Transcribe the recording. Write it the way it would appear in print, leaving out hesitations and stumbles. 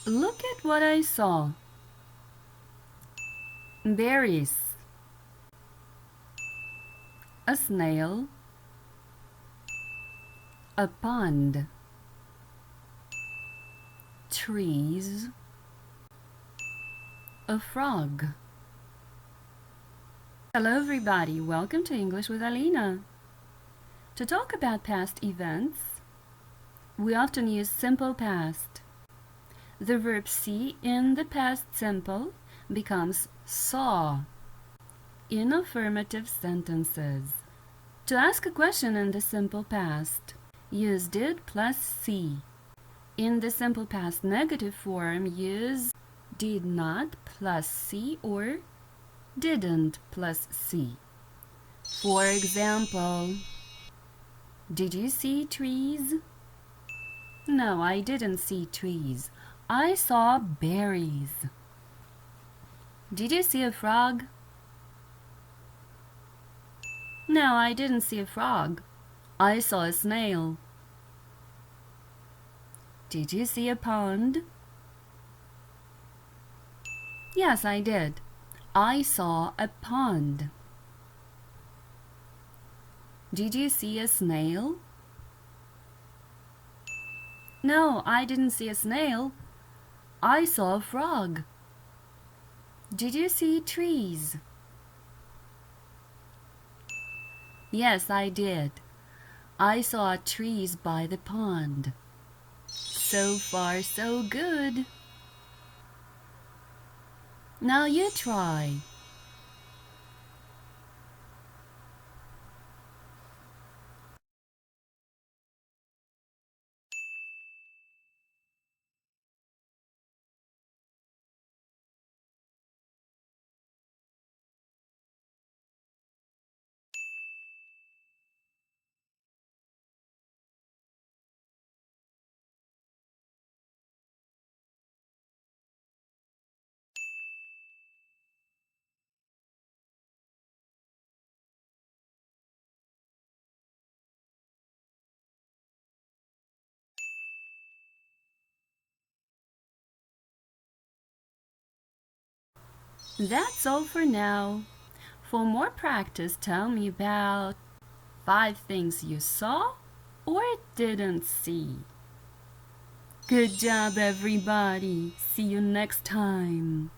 Look at what I saw. Berries. A snail. A pond. Trees. A frog. Hello everybody, welcome to English with Alina. To talk about past events, we often use simple past. The verb see in the past simple becomes saw in affirmative sentences. To ask a question in the simple past, use did plus see. In the simple past negative form, use did not plus see or didn't plus see. For example, did you see trees? No, I didn't see trees. I saw berries. Did you see a frog? No, I didn't see a frog. I saw a snail. Did you see a pond? Yes, I did. I saw a pond. Did you see a snail? No, I didn't see a snail. I saw a frog. Did you see trees? Yes, I did. I saw trees by the pond. So far, so good. Now you try. That's all for now. For more practice, tell me about 5 things you saw or didn't see. Good job, everybody. See you next time.